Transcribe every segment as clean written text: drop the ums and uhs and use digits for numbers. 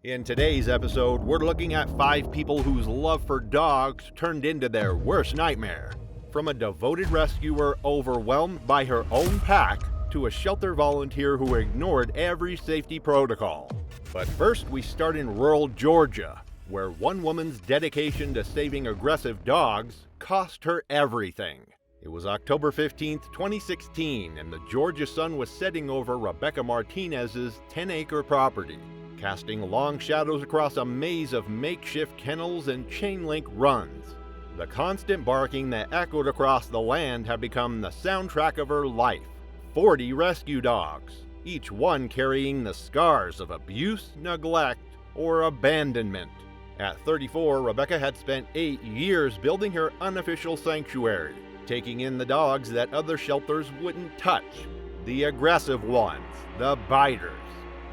In today's episode, we're looking at 5 people whose love for dogs turned into their worst nightmare. From a devoted rescuer overwhelmed by her own pack, to a shelter volunteer who ignored every safety protocol. But first, we start in rural Georgia, where one woman's dedication to saving aggressive dogs cost her everything. It was October 15, 2016, and the Georgia sun was setting over Rebecca Martinez's 10-acre property, casting long shadows across a maze of makeshift kennels and chain-link runs. The constant barking that echoed across the land had become the soundtrack of her life. 40 rescue dogs, each one carrying the scars of abuse, neglect, or abandonment. At 34, Rebecca had spent 8 years building her unofficial sanctuary, taking in the dogs that other shelters wouldn't touch. The aggressive ones, the biters,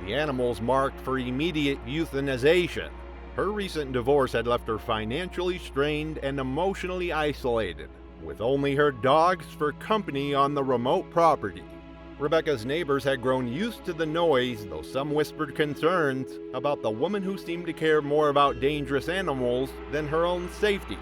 the animals marked for immediate euthanization. Her recent divorce had left her financially strained and emotionally isolated, with only her dogs for company on the remote property. Rebecca's neighbors had grown used to the noise, though some whispered concerns about the woman who seemed to care more about dangerous animals than her own safety.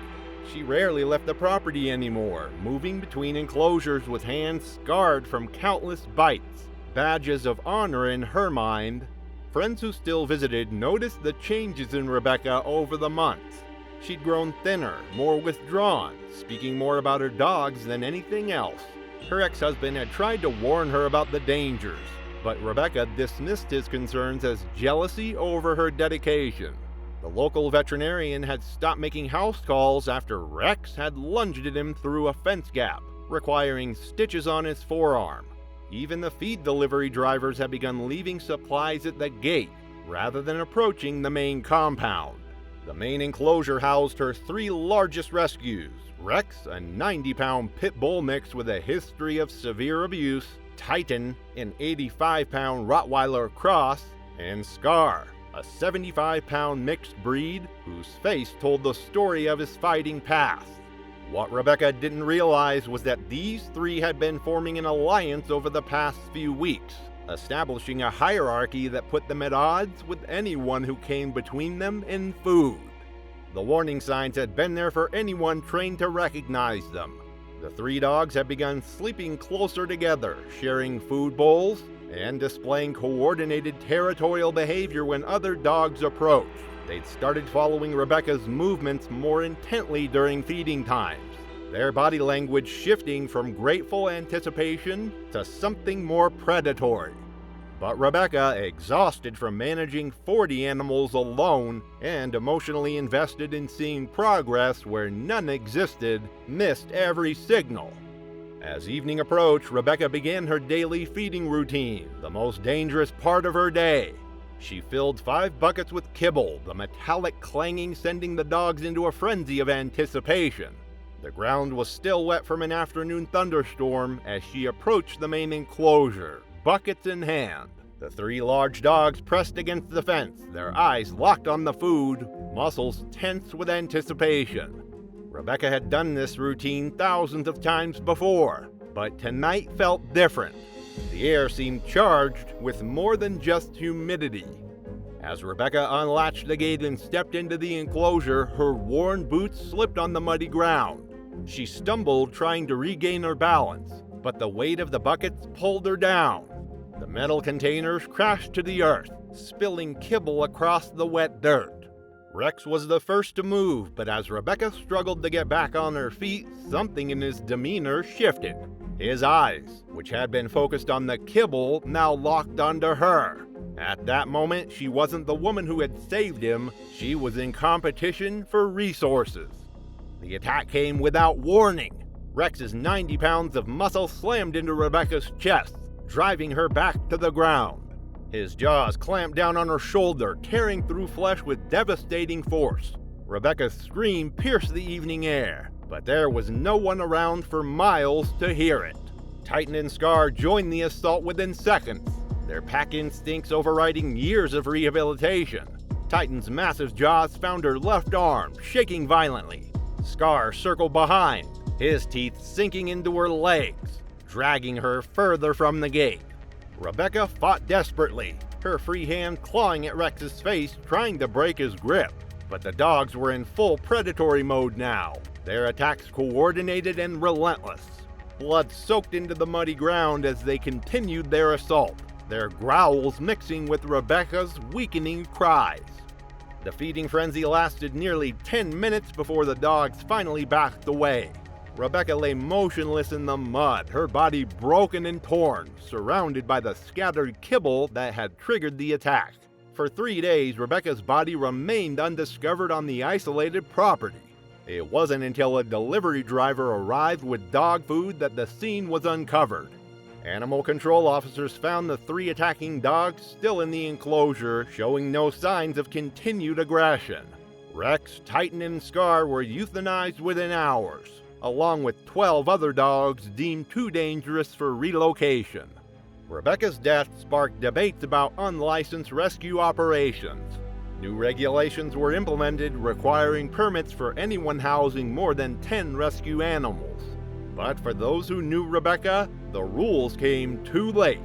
She rarely left the property anymore, moving between enclosures with hands scarred from countless bites, badges of honor in her mind. Friends who still visited noticed the changes in Rebecca over the months. She'd grown thinner, more withdrawn, speaking more about her dogs than anything else. Her ex-husband had tried to warn her about the dangers, but Rebecca dismissed his concerns as jealousy over her dedication. The local veterinarian had stopped making house calls after Rex had lunged at him through a fence gap, requiring stitches on his forearm. Even the feed delivery drivers had begun leaving supplies at the gate, rather than approaching the main compound. The main enclosure housed her 3 largest rescues: Rex, a 90-pound pit bull mix with a history of severe abuse; Titan, an 85-pound Rottweiler cross; and Scar, a 75-pound mixed breed whose face told the story of his fighting past. What Rebecca didn't realize was that these 3 had been forming an alliance over the past few weeks, establishing a hierarchy that put them at odds with anyone who came between them and food. The warning signs had been there for anyone trained to recognize them. The 3 dogs had begun sleeping closer together, sharing food bowls, and displaying coordinated territorial behavior when other dogs approached. They'd started following Rebecca's movements more intently during feeding times, their body language shifting from grateful anticipation to something more predatory. But Rebecca, exhausted from managing 40 animals alone and emotionally invested in seeing progress where none existed, missed every signal. As evening approached, Rebecca began her daily feeding routine, the most dangerous part of her day. She filled 5 buckets with kibble, the metallic clanging sending the dogs into a frenzy of anticipation. The ground was still wet from an afternoon thunderstorm as she approached the main enclosure, buckets in hand. The 3 large dogs pressed against the fence, their eyes locked on the food, muscles tense with anticipation. Rebecca had done this routine thousands of times before, but tonight felt different. The air seemed charged with more than just humidity. As Rebecca unlatched the gate and stepped into the enclosure, her worn boots slipped on the muddy ground. She stumbled trying to regain her balance, but the weight of the buckets pulled her down. The metal containers crashed to the earth, spilling kibble across the wet dirt. Rex was the first to move, but as Rebecca struggled to get back on her feet, something in his demeanor shifted. His eyes, which had been focused on the kibble, now locked onto her. At that moment, she wasn't the woman who had saved him, she was in competition for resources. The attack came without warning. Rex's 90 pounds of muscle slammed into Rebecca's chest, driving her back to the ground. His jaws clamped down on her shoulder, tearing through flesh with devastating force. Rebecca's scream pierced the evening air, but there was no one around for miles to hear it. Titan and Scar joined the assault within seconds, their pack instincts overriding years of rehabilitation. Titan's massive jaws found her left arm, shaking violently. Scar circled behind, his teeth sinking into her legs, dragging her further from the gate. Rebecca fought desperately, her free hand clawing at Rex's face, trying to break his grip. But the dogs were in full predatory mode now, their attacks coordinated and relentless. Blood soaked into the muddy ground as they continued their assault, their growls mixing with Rebecca's weakening cries. The feeding frenzy lasted nearly 10 minutes before the dogs finally backed away. Rebecca lay motionless in the mud, her body broken and torn, surrounded by the scattered kibble that had triggered the attack. For 3 days, Rebecca's body remained undiscovered on the isolated property. It wasn't until a delivery driver arrived with dog food that the scene was uncovered. Animal control officers found the 3 attacking dogs still in the enclosure, showing no signs of continued aggression. Rex, Titan, and Scar were euthanized within hours, along with 12 other dogs deemed too dangerous for relocation. Rebecca's death sparked debates about unlicensed rescue operations. New regulations were implemented requiring permits for anyone housing more than 10 rescue animals. But for those who knew Rebecca, the rules came too late.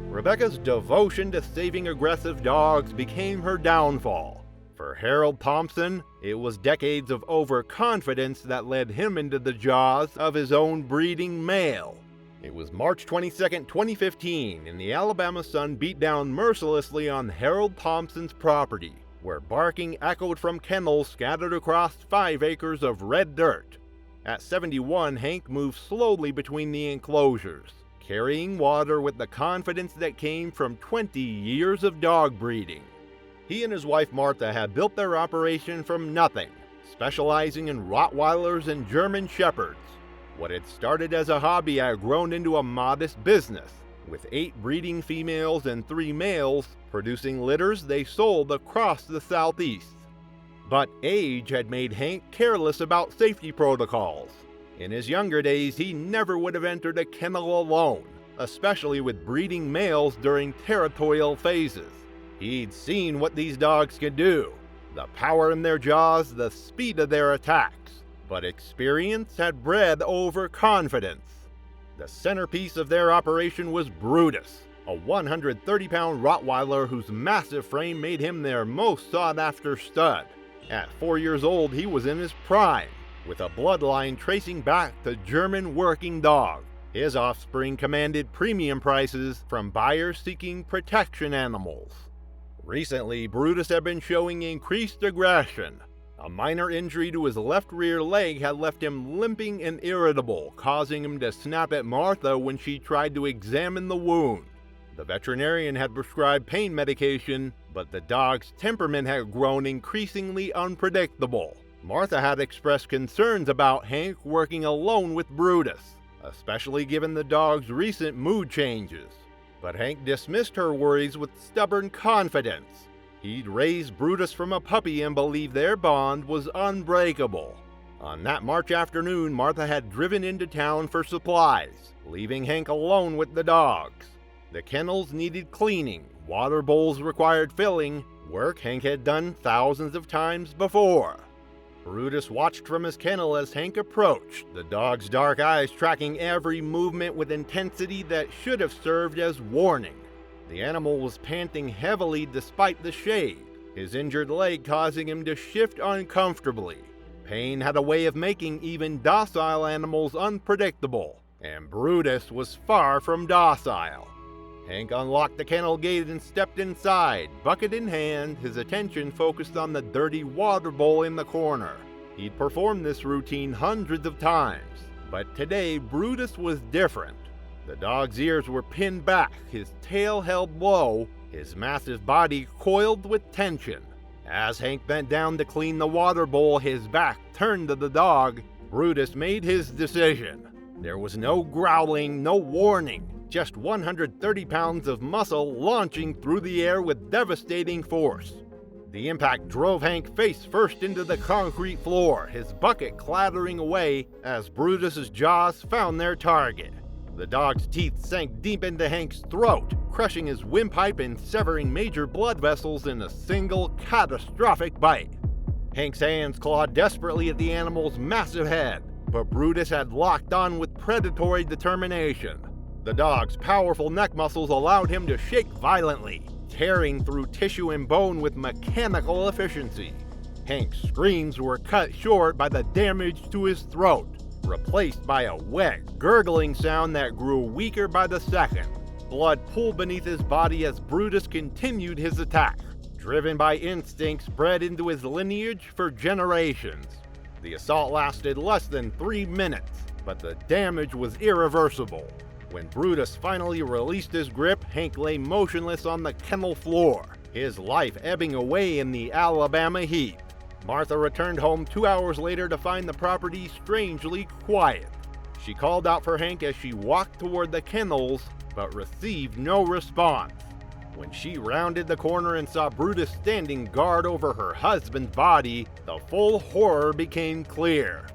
Rebecca's devotion to saving aggressive dogs became her downfall. For Harold Thompson, it was decades of overconfidence that led him into the jaws of his own breeding male. It was March 22, 2015, and the Alabama sun beat down mercilessly on Harold Thompson's property, where barking echoed from kennels scattered across 5 acres of red dirt. At 71, Hank moved slowly between the enclosures, carrying water with the confidence that came from 20 years of dog breeding. He and his wife Martha had built their operation from nothing, specializing in Rottweilers and German Shepherds. What had started as a hobby had grown into a modest business, with 8 breeding females and 3 males producing litters they sold across the Southeast. But age had made Hank careless about safety protocols. In his younger days, he never would have entered a kennel alone, especially with breeding males during territorial phases. He'd seen what these dogs could do, the power in their jaws, the speed of their attacks. But experience had bred overconfidence. The centerpiece of their operation was Brutus, a 130-pound Rottweiler whose massive frame made him their most sought-after stud. At 4 years old, he was in his prime, with a bloodline tracing back to German working dog. His offspring commanded premium prices from buyers seeking protection animals. Recently, Brutus had been showing increased aggression. A minor injury to his left rear leg had left him limping and irritable, causing him to snap at Martha when she tried to examine the wound. The veterinarian had prescribed pain medication, but the dog's temperament had grown increasingly unpredictable. Martha had expressed concerns about Hank working alone with Brutus, especially given the dog's recent mood changes. But Hank dismissed her worries with stubborn confidence. He'd raised Brutus from a puppy and believed their bond was unbreakable. On that March afternoon, Martha had driven into town for supplies, leaving Hank alone with the dogs. The kennels needed cleaning, water bowls required filling, work Hank had done thousands of times before. Brutus watched from his kennel as Hank approached, the dog's dark eyes tracking every movement with intensity that should have served as warning. The animal was panting heavily despite the shade, his injured leg causing him to shift uncomfortably. Pain had a way of making even docile animals unpredictable, and Brutus was far from docile. Hank unlocked the kennel gate and stepped inside, bucket in hand, his attention focused on the dirty water bowl in the corner. He'd performed this routine hundreds of times, but today Brutus was different. The dog's ears were pinned back, his tail held low, his massive body coiled with tension. As Hank bent down to clean the water bowl, his back turned to the dog. Brutus made his decision. There was no growling, no warning, just 130 pounds of muscle launching through the air with devastating force. The impact drove Hank face first into the concrete floor, his bucket clattering away as Brutus's jaws found their target. The dog's teeth sank deep into Hank's throat, crushing his windpipe and severing major blood vessels in a single catastrophic bite. Hank's hands clawed desperately at the animal's massive head, but Brutus had locked on with predatory determination. The dog's powerful neck muscles allowed him to shake violently, tearing through tissue and bone with mechanical efficiency. Hank's screams were cut short by the damage to his throat, replaced by a wet, gurgling sound that grew weaker by the second. Blood pooled beneath his body as Brutus continued his attack, driven by instincts bred into his lineage for generations. The assault lasted less than 3 minutes, but the damage was irreversible. When Brutus finally released his grip, Hank lay motionless on the kennel floor, his life ebbing away in the Alabama heat. Martha returned home 2 hours later to find the property strangely quiet. She called out for Hank as she walked toward the kennels, but received no response. When she rounded the corner and saw Brutus standing guard over her husband's body, the full horror became clear.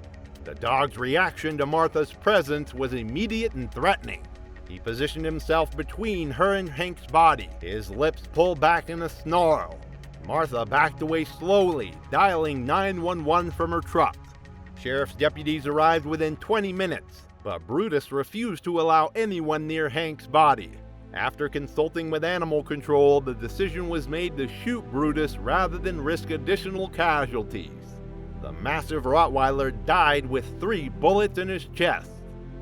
The dog's reaction to Martha's presence was immediate and threatening. He positioned himself between her and Hank's body, his lips pulled back in a snarl. Martha backed away slowly, dialing 911 from her truck. Sheriff's deputies arrived within 20 minutes, but Brutus refused to allow anyone near Hank's body. After consulting with animal control, the decision was made to shoot Brutus rather than risk additional casualties. The massive Rottweiler died with 3 bullets in his chest.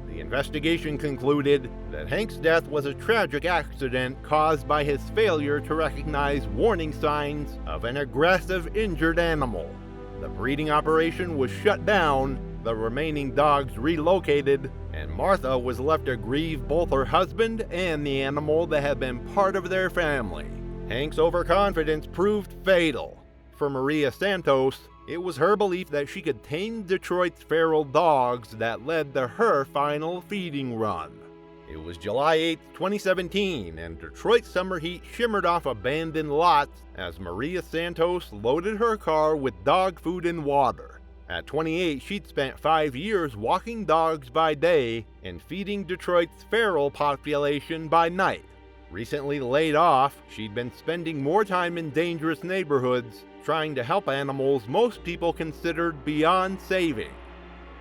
The investigation concluded that Hank's death was a tragic accident caused by his failure to recognize warning signs of an aggressive, injured animal. The breeding operation was shut down, the remaining dogs relocated, and Martha was left to grieve both her husband and the animal that had been part of their family. Hank's overconfidence proved fatal. For Maria Santos, it was her belief that she could tame Detroit's feral dogs that led to her final feeding run. It was July 8, 2017, and Detroit's summer heat shimmered off abandoned lots as Maria Santos loaded her car with dog food and water. At 28, she'd spent 5 years walking dogs by day and feeding Detroit's feral population by night. Recently laid off, she'd been spending more time in dangerous neighborhoods, trying to help animals most people considered beyond saving.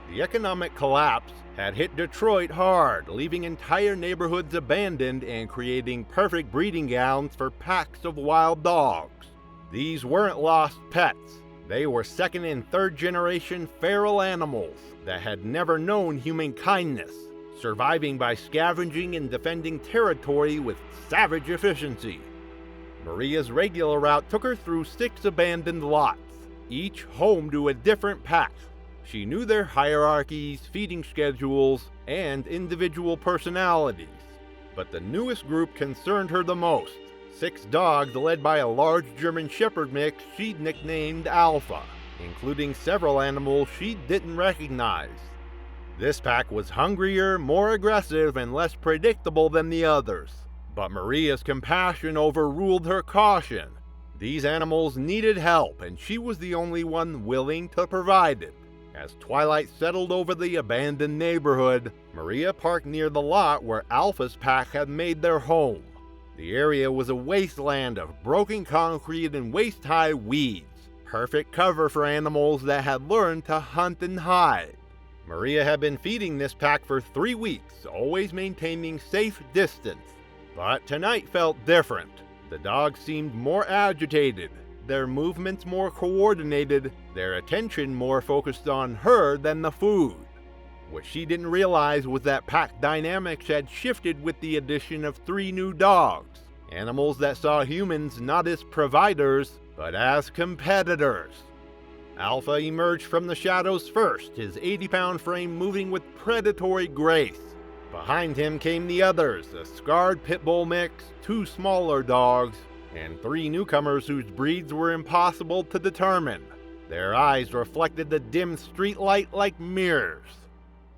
The economic collapse had hit Detroit hard, leaving entire neighborhoods abandoned and creating perfect breeding grounds for packs of wild dogs. These weren't lost pets. They were second and third generation feral animals that had never known human kindness, surviving by scavenging and defending territory with savage efficiency. Maria's regular route took her through 6 abandoned lots, each home to a different pack. She knew their hierarchies, feeding schedules, and individual personalities. But the newest group concerned her the most. 6 dogs led by a large German Shepherd mix she'd nicknamed Alpha, including several animals she didn't recognize. This pack was hungrier, more aggressive, and less predictable than the others. But Maria's compassion overruled her caution. These animals needed help, and she was the only one willing to provide it. As twilight settled over the abandoned neighborhood, Maria parked near the lot where Alpha's pack had made their home. The area was a wasteland of broken concrete and waist-high weeds, perfect cover for animals that had learned to hunt and hide. Maria had been feeding this pack for 3 weeks, always maintaining safe distance. But tonight felt different. The dogs seemed more agitated, their movements more coordinated, their attention more focused on her than the food. What she didn't realize was that pack dynamics had shifted with the addition of 3 new dogs, animals that saw humans not as providers, but as competitors. Alpha emerged from the shadows first, his 80-pound frame moving with predatory grace. Behind him came the others, a scarred pit bull mix, 2 smaller dogs, and 3 newcomers whose breeds were impossible to determine. Their eyes reflected the dim streetlight like mirrors.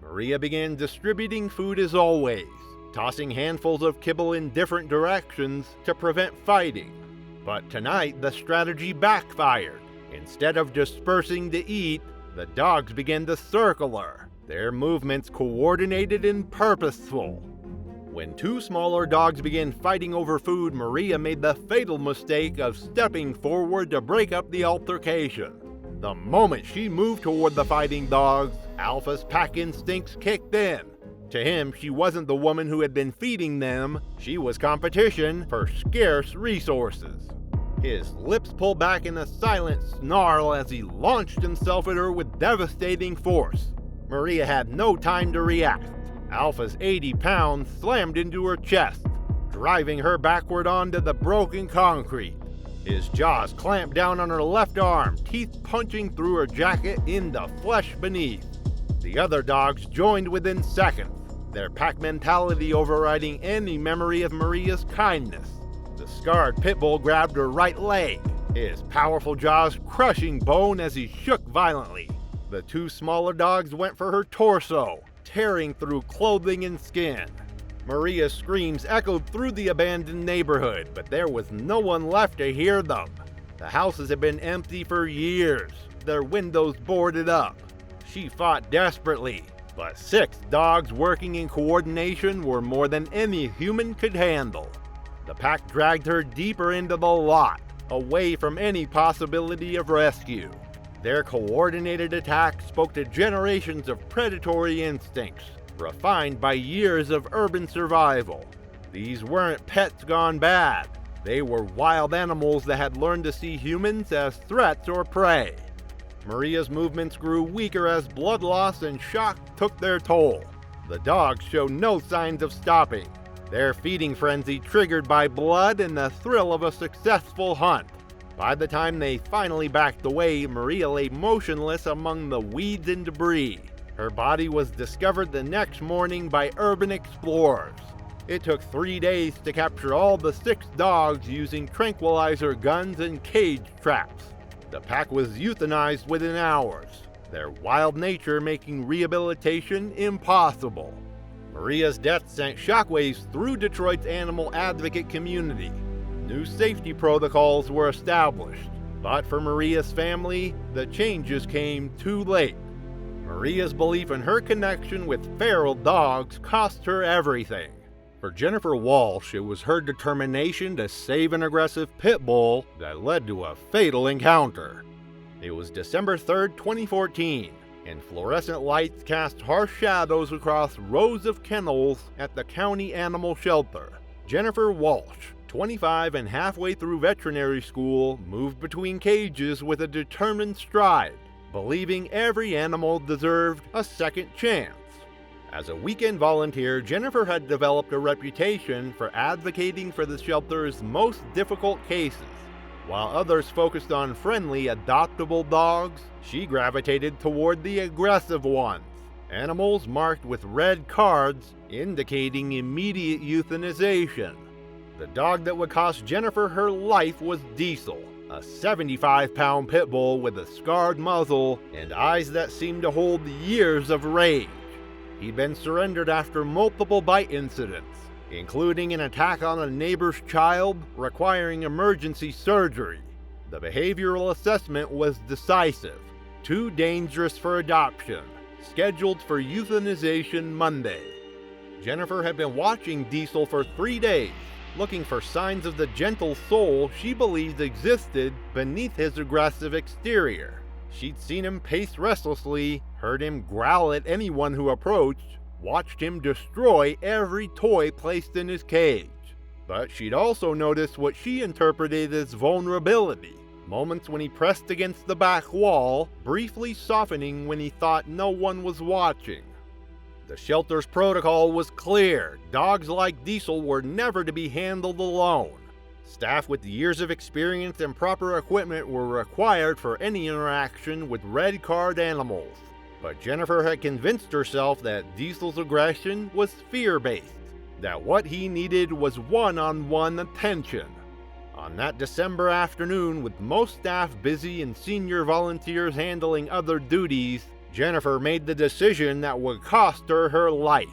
Maria began distributing food as always, tossing handfuls of kibble in different directions to prevent fighting. But tonight, the strategy backfired. Instead of dispersing to eat, the dogs began to circle her, their movements coordinated and purposeful. When 2 smaller dogs began fighting over food, Maria made the fatal mistake of stepping forward to break up the altercation. The moment she moved toward the fighting dogs, Alpha's pack instincts kicked in. To him, she wasn't the woman who had been feeding them, she was competition for scarce resources. His lips pulled back in a silent snarl as he launched himself at her with devastating force. Maria had no time to react. Alpha's 80 pounds slammed into her chest, driving her backward onto the broken concrete. His jaws clamped down on her left arm, teeth punching through her jacket in the flesh beneath. The other dogs joined within seconds, their pack mentality overriding any memory of Maria's kindness. The scarred pit bull grabbed her right leg, his powerful jaws crushing bone as he shook violently. The two smaller dogs went for her torso, tearing through clothing and skin. Maria's screams echoed through the abandoned neighborhood, but there was no one left to hear them. The houses had been empty for years, their windows boarded up. She fought desperately, but 6 dogs working in coordination were more than any human could handle. The pack dragged her deeper into the lot, away from any possibility of rescue. Their coordinated attack spoke to generations of predatory instincts, refined by years of urban survival. These weren't pets gone bad. They were wild animals that had learned to see humans as threats or prey. Maria's movements grew weaker as blood loss and shock took their toll. The dogs showed no signs of stopping, their feeding frenzy triggered by blood and the thrill of a successful hunt. By the time they finally backed away, Maria lay motionless among the weeds and debris. Her body was discovered the next morning by urban explorers. It took 3 days to capture all the 6 dogs using tranquilizer guns and cage traps. The pack was euthanized within hours, their wild nature making rehabilitation impossible. Maria's death sent shockwaves through Detroit's animal advocate community. New safety protocols were established, but for Maria's family, the changes came too late. Maria's belief in her connection with feral dogs cost her everything. For Jennifer Walsh, it was her determination to save an aggressive pit bull that led to a fatal encounter. It was December 3rd, 2014, and fluorescent lights cast harsh shadows across rows of kennels at the county animal shelter. Jennifer Walsh, 25 and halfway through veterinary school, moved between cages with a determined stride, believing every animal deserved a second chance. As a weekend volunteer, Jennifer had developed a reputation for advocating for the shelter's most difficult cases. While others focused on friendly, adoptable dogs, she gravitated toward the aggressive ones, animals marked with red cards indicating immediate euthanization. The dog that would cost Jennifer her life was Diesel, a 75-pound pit bull with a scarred muzzle and eyes that seemed to hold years of rage. He'd been surrendered after multiple bite incidents, including an attack on a neighbor's child requiring emergency surgery. The behavioral assessment was decisive. Too dangerous for adoption. Scheduled for euthanization Monday. Jennifer had been watching Diesel for 3 days, looking for signs of the gentle soul she believed existed beneath his aggressive exterior. She'd seen him pace restlessly, heard him growl at anyone who approached, watched him destroy every toy placed in his cage. But she'd also noticed what she interpreted as vulnerability, moments when he pressed against the back wall, briefly softening when he thought no one was watching. The shelter's protocol was clear. Dogs like Diesel were never to be handled alone. Staff with years of experience and proper equipment were required for any interaction with red card animals. But Jennifer had convinced herself that Diesel's aggression was fear-based, that what he needed was one-on-one attention. On that December afternoon, with most staff busy and senior volunteers handling other duties, Jennifer made the decision that would cost her her life.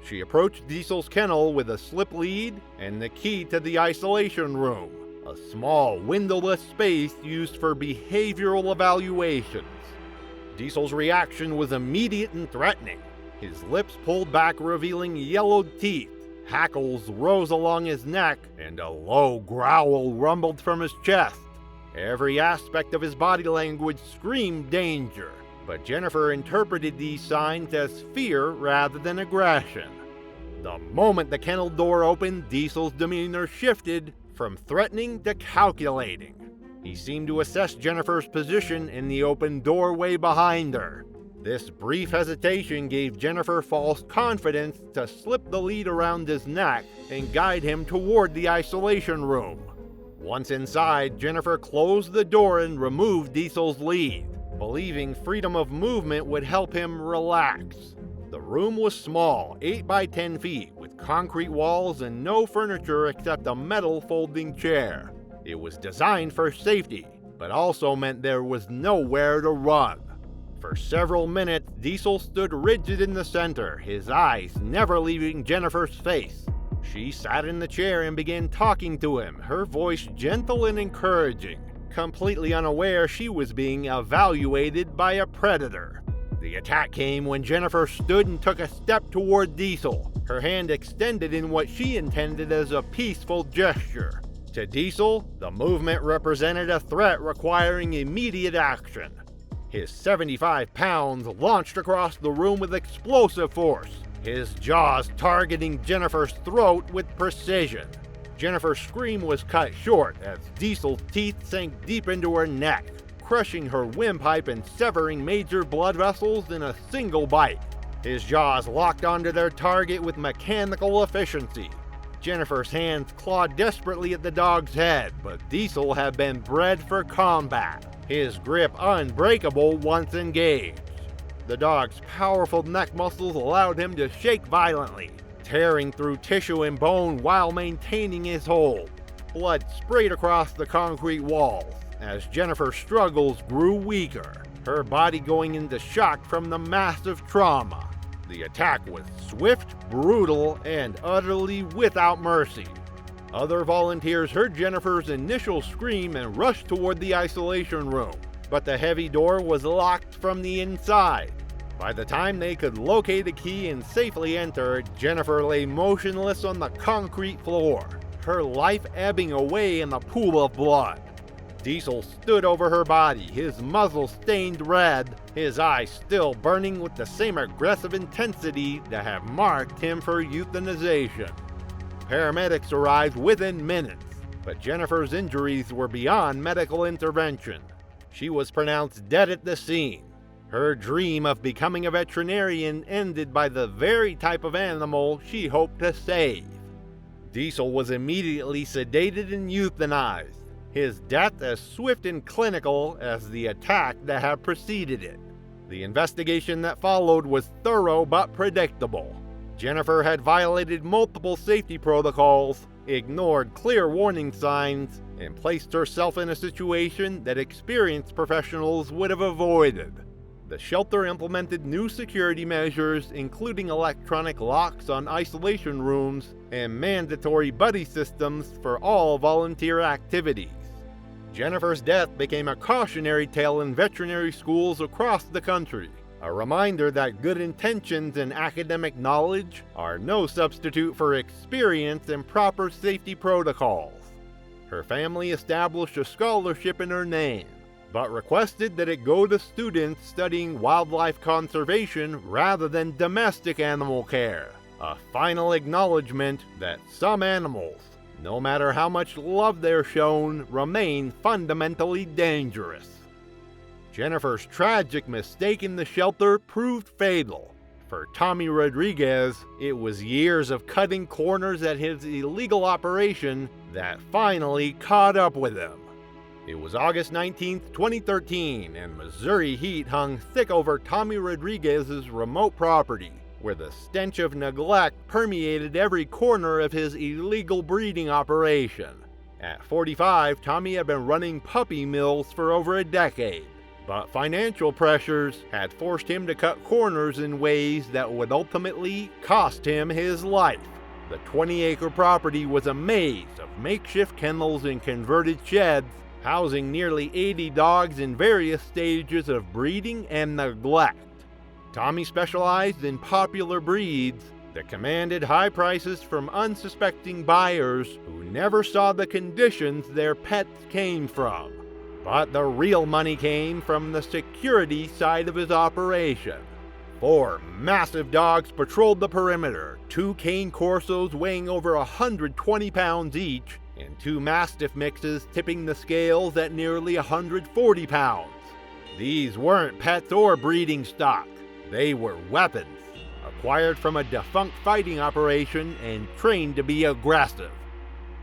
She approached Diesel's kennel with a slip lead and the key to the isolation room, a small windowless space used for behavioral evaluations. Diesel's reaction was immediate and threatening. His lips pulled back, revealing yellowed teeth. Hackles rose along his neck, and a low growl rumbled from his chest. Every aspect of his body language screamed danger. but Jennifer interpreted these signs as fear rather than aggression. The moment the kennel door opened, Diesel's demeanor shifted from threatening to calculating. He seemed to assess Jennifer's position in the open doorway behind her. This brief hesitation gave Jennifer false confidence to slip the lead around his neck and guide him toward the isolation room. Once inside, Jennifer closed the door and removed Diesel's lead, believing freedom of movement would help him relax. The room was small, 8 by 10 feet, with concrete walls and no furniture except a metal folding chair. It was designed for safety, but also meant there was nowhere to run. For several minutes, Diesel stood rigid in the center, his eyes never leaving Jennifer's face. She sat in the chair and began talking to him, her voice gentle and encouraging, completely unaware she was being evaluated by a predator. The attack came when Jennifer stood and took a step toward Diesel, her hand extended in what she intended as a peaceful gesture. To Diesel, the movement represented a threat requiring immediate action. His 75 pounds launched across the room with explosive force, his jaws targeting Jennifer's throat with precision. Jennifer's scream was cut short as Diesel's teeth sank deep into her neck, crushing her windpipe and severing major blood vessels in a single bite. His jaws locked onto their target with mechanical efficiency. Jennifer's hands clawed desperately at the dog's head, but Diesel had been bred for combat, his grip unbreakable once engaged. The dog's powerful neck muscles allowed him to shake violently, tearing through tissue and bone while maintaining his hold. Blood sprayed across the concrete walls as Jennifer's struggles grew weaker, her body going into shock from the massive trauma. The attack was swift, brutal, and utterly without mercy. Other volunteers heard Jennifer's initial scream and rushed toward the isolation room, but the heavy door was locked from the inside. By the time they could locate a key and safely enter, Jennifer lay motionless on the concrete floor, her life ebbing away in the pool of blood. Diesel stood over her body, his muzzle stained red, his eyes still burning with the same aggressive intensity that had marked him for euthanization. Paramedics arrived within minutes, but Jennifer's injuries were beyond medical intervention. She was pronounced dead at the scene. Her dream of becoming a veterinarian ended by the very type of animal she hoped to save. Diesel was immediately sedated and euthanized, his death as swift and clinical as the attack that had preceded it. The investigation that followed was thorough but predictable. Jennifer had violated multiple safety protocols, ignored clear warning signs, and placed herself in a situation that experienced professionals would have avoided. The shelter implemented new security measures, including electronic locks on isolation rooms and mandatory buddy systems for all volunteer activities. Jennifer's death became a cautionary tale in veterinary schools across the country, a reminder that good intentions and academic knowledge are no substitute for experience and proper safety protocols. Her family established a scholarship in her name, but requested that it go to students studying wildlife conservation rather than domestic animal care, a final acknowledgement that some animals, no matter how much love they're shown, remain fundamentally dangerous. Jennifer's tragic mistake in the shelter proved fatal. For Tommy Rodriguez, it was years of cutting corners at his illegal operation that finally caught up with him. It was August 19, 2013, and Missouri heat hung thick over Tommy Rodriguez's remote property, where the stench of neglect permeated every corner of his illegal breeding operation. At 45, Tommy had been running puppy mills for over a decade, but financial pressures had forced him to cut corners in ways that would ultimately cost him his life. The 20-acre property was a maze of makeshift kennels and converted sheds, housing nearly 80 dogs in various stages of breeding and neglect. Tommy specialized in popular breeds that commanded high prices from unsuspecting buyers who never saw the conditions their pets came from. But the real money came from the security side of his operation. 4 massive dogs patrolled the perimeter, 2 cane corsos weighing over 120 pounds each, and 2 mastiff mixes tipping the scales at nearly 140 pounds. These weren't pets or breeding stock. They were weapons, acquired from a defunct fighting operation and trained to be aggressive.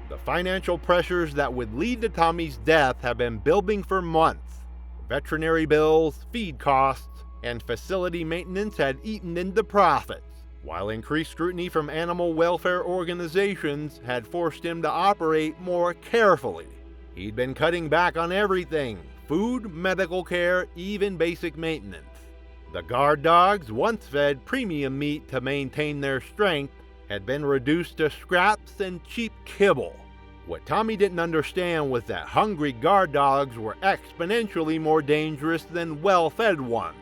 The financial pressures that would lead to Tommy's death have been building for months. Veterinary bills, feed costs, and facility maintenance had eaten into profits, while increased scrutiny from animal welfare organizations had forced him to operate more carefully. He'd been cutting back on everything: food, medical care, even basic maintenance. The guard dogs, once fed premium meat to maintain their strength, had been reduced to scraps and cheap kibble. What Tommy didn't understand was that hungry guard dogs were exponentially more dangerous than well-fed ones.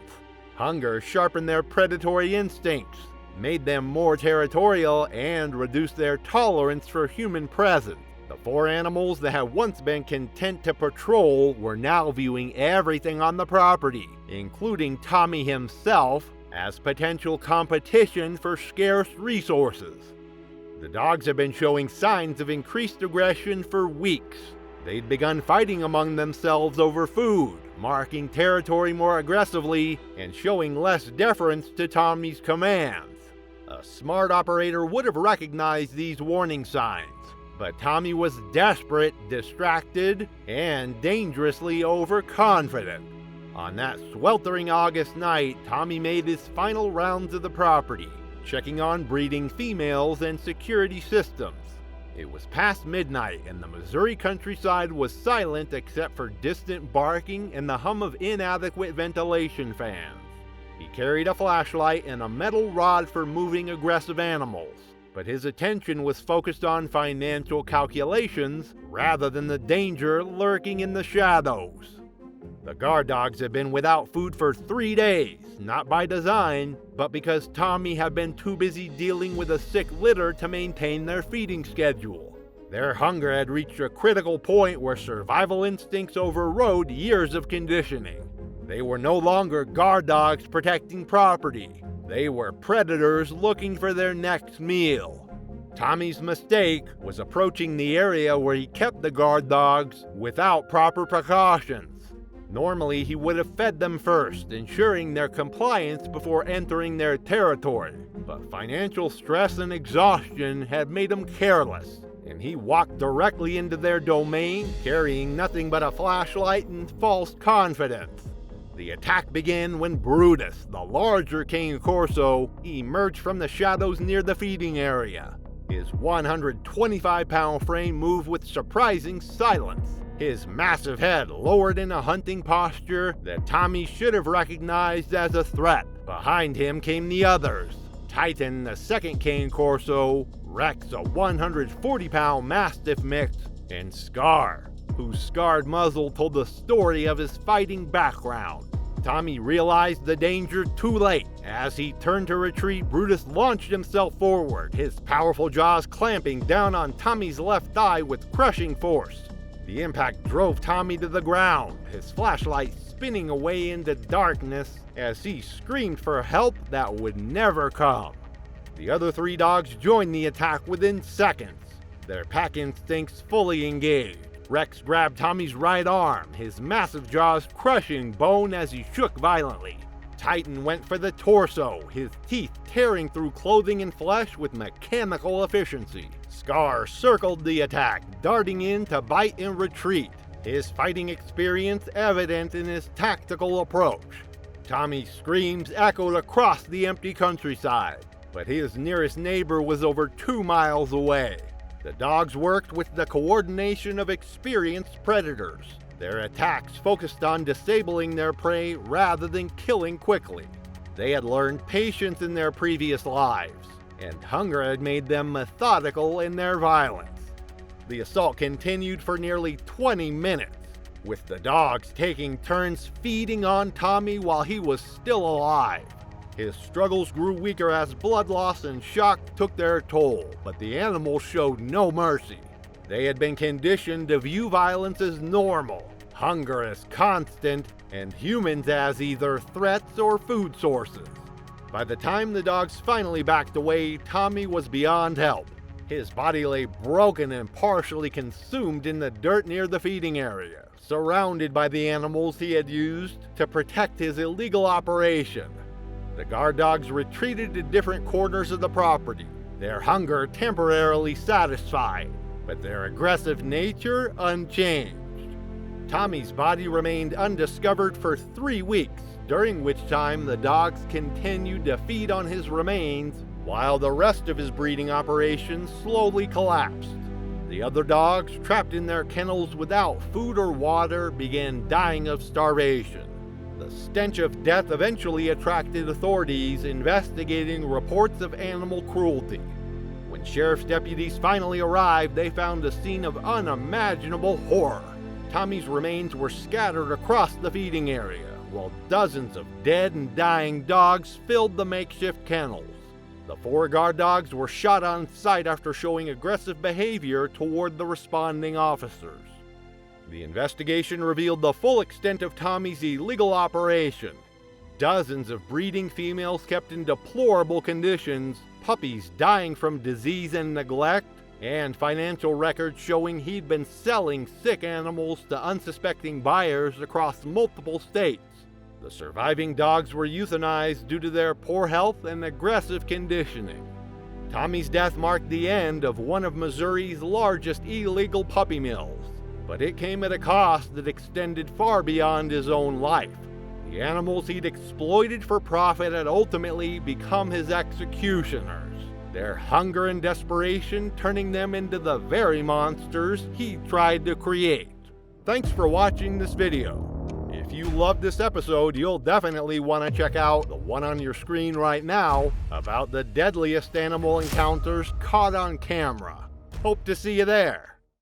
Hunger sharpened their predatory instincts, made them more territorial, and reduced their tolerance for human presence. The 4 animals that had once been content to patrol were now viewing everything on the property, including Tommy himself, as potential competition for scarce resources. The dogs had been showing signs of increased aggression for weeks. They'd begun fighting among themselves over food, marking territory more aggressively, and showing less deference to Tommy's commands. A smart operator would have recognized these warning signs, but Tommy was desperate, distracted, and dangerously overconfident. On that sweltering August night, Tommy made his final rounds of the property, checking on breeding females and security systems. It was past midnight and the Missouri countryside was silent except for distant barking and the hum of inadequate ventilation fans. He carried a flashlight and a metal rod for moving aggressive animals, but his attention was focused on financial calculations rather than the danger lurking in the shadows. The guard dogs had been without food for 3 days, not by design, but because Tommy had been too busy dealing with a sick litter to maintain their feeding schedule. Their hunger had reached a critical point where survival instincts overrode years of conditioning. They were no longer guard dogs protecting property. They were predators looking for their next meal. Tommy's mistake was approaching the area where he kept the guard dogs without proper precautions. Normally, he would have fed them first, ensuring their compliance before entering their territory. But financial stress and exhaustion had made him careless, and he walked directly into their domain, carrying nothing but a flashlight and false confidence. The attack began when Brutus, the larger cane corso, emerged from the shadows near the feeding area. His 125-pound frame moved with surprising silence, his massive head lowered in a hunting posture that Tommy should have recognized as a threat. Behind him came the others: Titan, the second cane corso, Rex, a 140-pound mastiff mix, and Scar, whose scarred muzzle told the story of his fighting background. Tommy realized the danger too late. As he turned to retreat, Brutus launched himself forward, his powerful jaws clamping down on Tommy's left thigh with crushing force. The impact drove Tommy to the ground, his flashlight spinning away into darkness as he screamed for help that would never come. The other 3 dogs joined the attack within seconds, their pack instincts fully engaged. Rex grabbed Tommy's right arm, his massive jaws crushing bone as he shook violently. Titan went for the torso, his teeth tearing through clothing and flesh with mechanical efficiency. Scar circled the attack, darting in to bite and retreat, his fighting experience evident in his tactical approach. Tommy's screams echoed across the empty countryside, but his nearest neighbor was over 2 miles away. The dogs worked with the coordination of experienced predators. Their attacks focused on disabling their prey rather than killing quickly. They had learned patience in their previous lives, and hunger had made them methodical in their violence. The assault continued for nearly 20 minutes, with the dogs taking turns feeding on Tommy while he was still alive. His struggles grew weaker as blood loss and shock took their toll, but the animals showed no mercy. They had been conditioned to view violence as normal. Hunger is constant, and humans as either threats or food sources. By the time the dogs finally backed away, Tommy was beyond help. His body lay broken and partially consumed in the dirt near the feeding area, surrounded by the animals he had used to protect his illegal operation. The guard dogs retreated to different corners of the property, their hunger temporarily satisfied, but their aggressive nature unchanged. Tommy's body remained undiscovered for 3 weeks, during which time the dogs continued to feed on his remains while the rest of his breeding operation slowly collapsed. The other dogs, trapped in their kennels without food or water, began dying of starvation. The stench of death eventually attracted authorities investigating reports of animal cruelty. When sheriff's deputies finally arrived, they found a scene of unimaginable horror. Tommy's remains were scattered across the feeding area, while dozens of dead and dying dogs filled the makeshift kennels. The 4 guard dogs were shot on sight after showing aggressive behavior toward the responding officers. The investigation revealed the full extent of Tommy's illegal operation. Dozens of breeding females kept in deplorable conditions, puppies dying from disease and neglect, and financial records showing he'd been selling sick animals to unsuspecting buyers across multiple states. The surviving dogs were euthanized due to their poor health and aggressive conditioning. Tommy's death marked the end of one of Missouri's largest illegal puppy mills, but it came at a cost that extended far beyond his own life. The animals he'd exploited for profit had ultimately become his executioners, their hunger and desperation turning them into the very monsters he tried to create. Thanks for watching this video. If you loved this episode, you'll definitely want to check out the one on your screen right now about the deadliest animal encounters caught on camera. Hope to see you there.